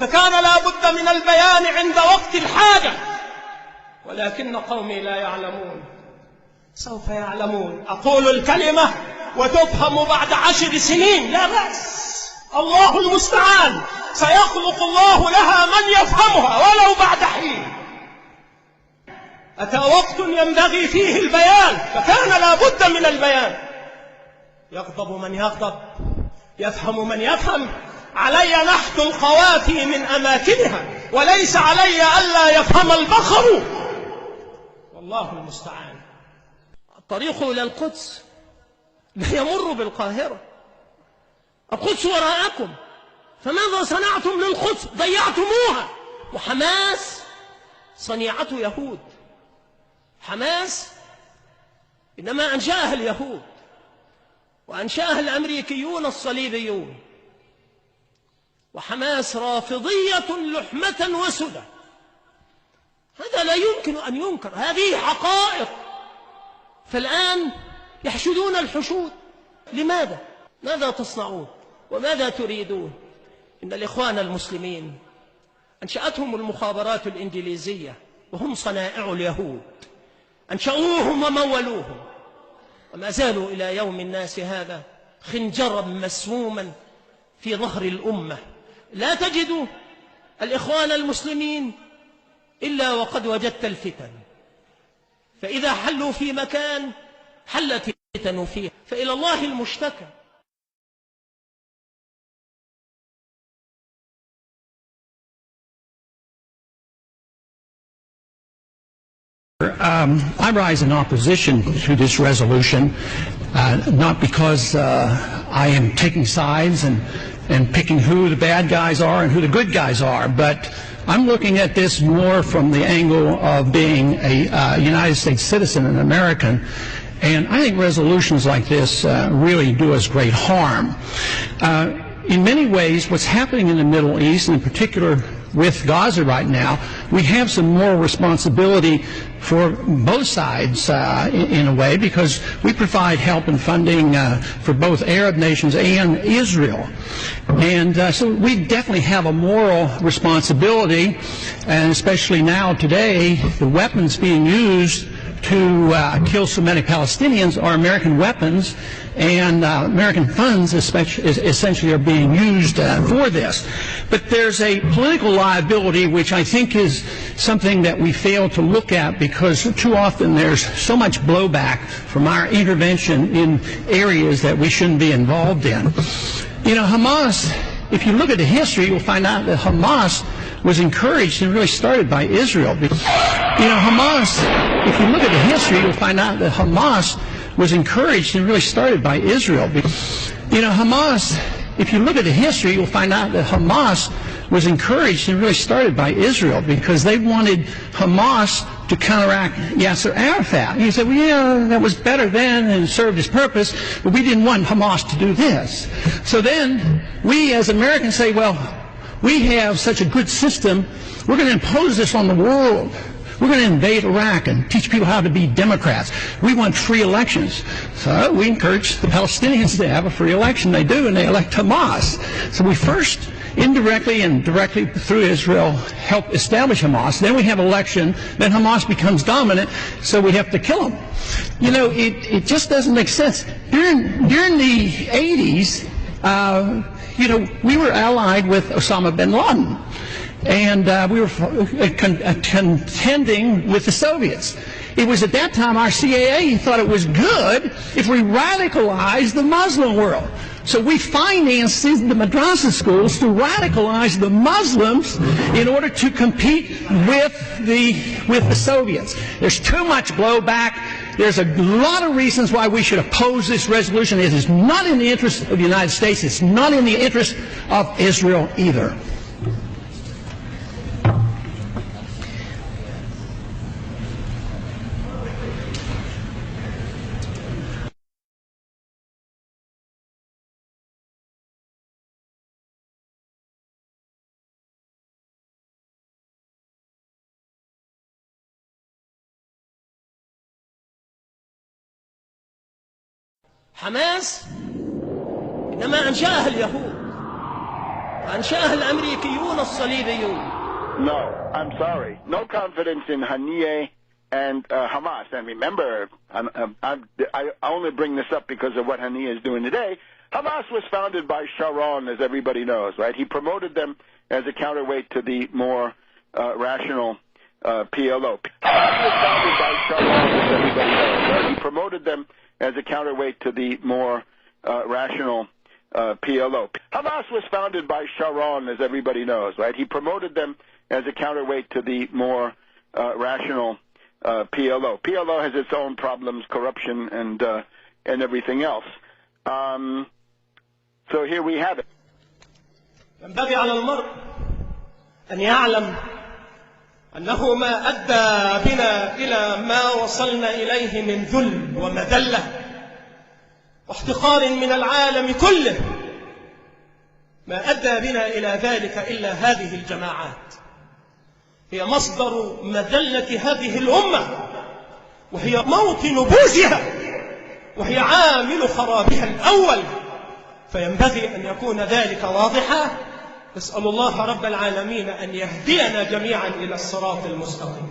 فكان لا بد من البيان عند وقت الحاجة، ولكن قومي لا يعلمون. سوف يعلمون. أقول الكلمة وتفهم بعد 10 سنين، لا بأس، الله المستعان، سيخلق الله لها من يفهمها ولو بعد حين. أتى وقت ينبغي فيه البيان، فكان لا بد من البيان. يغضب من يغضب، يفهم من يفهم. علي نحت القوافي من أماكنها، وليس علي ألا يفهم البخر، والله المستعان. الطريق إلى القدس لا يمر بالقاهرة، القدس وراءكم، فماذا صنعتم للقدس؟ ضيعتموها. وحماس صنيعة يهود، حماس إنما أنشأها اليهود وأنشأها الأمريكيون الصليبيون، وحماس رافضية لحمة وسدى. هذا لا يمكن أن ينكر، هذه حقائق. فالآن يحشدون الحشود. لماذا؟ ماذا تصنعون وماذا تريدون؟ إن الإخوان المسلمين أنشأتهم المخابرات الإنجليزية، وهم صنائع اليهود، أنشأوهم ومولوهم، وما زالوا إلى يوم الناس هذا خنجرا مسموما في ظهر الأمة. لا تجد الإخوان المسلمين إلا وقد وجدت الفتن، فإذا حلوا في مكان حلت الفتن فيه، فإلى الله المشتكى. I rise in opposition to this resolution, not because I am taking sides and picking who the bad guys are and who the good guys are, but I'm looking at this more from the angle of being a United States citizen, an American, and I think resolutions like this really do us great harm. In many ways, what's happening in the Middle East, and in particular with Gaza right now, we have some moral responsibility for both sides in a way, because we provide help and funding for both Arab nations and Israel. And so we definitely have a moral responsibility, and especially now today, the weapons being used to kill so many Palestinians are American weapons, and American funds essentially are being used for this. But there's a political liability which I think is something that we fail to look at, because too often there's so much blowback from our intervention in areas that we shouldn't be involved in. You know, Hamas, if you look at the history, you'll find out that Hamas was encouraged and really started by Israel. You know, Hamas, if you look at the history, you'll find out that Hamas was encouraged and really started by Israel. You know, Hamas, if you look at the history, you'll find out that Hamas was encouraged and really started by Israel, because they wanted Hamas to counteract Yasser Arafat. And you say, well, yeah, that was better then and served its purpose, but we didn't want Hamas to do this. So then we as Americans say, well, we have such a good system, we're going to impose this on the world. We're going to invade Iraq and teach people how to be Democrats. We want free elections. So we encourage the Palestinians to have a free election. They do, and they elect Hamas. So we first, indirectly and directly through Israel, help establish Hamas. Then we have election. Then Hamas becomes dominant, so we have to kill them. You know, it just doesn't make sense. During the 80s, you know, we were allied with Osama bin Laden. And we were contending with the Soviets. It was at that time our CIA thought it was good if we radicalized the Muslim world. So we financed the madrasa schools to radicalize the Muslims in order to compete with the Soviets. There's too much blowback. There's a lot of reasons why we should oppose this resolution. It is not in the interest of the United States. It's not in the interest of Israel either. حماس إنما أنشأها اليهود وأنشأها الأمريكيون الصليبيون. No, I'm sorry. No confidence in Haniyeh and Hamas. And remember, I only bring this up because of what Haniyeh is doing today. Hamas was founded by Sharon, as everybody knows, right? He promoted them as a counterweight to the more rational PLO. Hamas was founded by Sharon, as everybody knows, right? He promoted them as a counterweight to the more rational PLO. Hamas was founded by Sharon, as everybody knows, right? He promoted them as a counterweight to the more rational PLO. PLO has its own problems, corruption, and everything else. So here we have it. ينبغي على المرء أن يعلم أنه ما أدى بنا إلى ما وصلنا إليه من ذل ومذلة واحتقار من العالم كله، ما أدى بنا إلى ذلك إلا هذه الجماعات. هي مصدر مذلة هذه الأمة، وهي موطن بوزها، وهي عامل خرابها الأول، فينبغي أن يكون ذلك واضحا. نسأل الله رب العالمين أن يهدينا جميعا إلى الصراط المستقيم.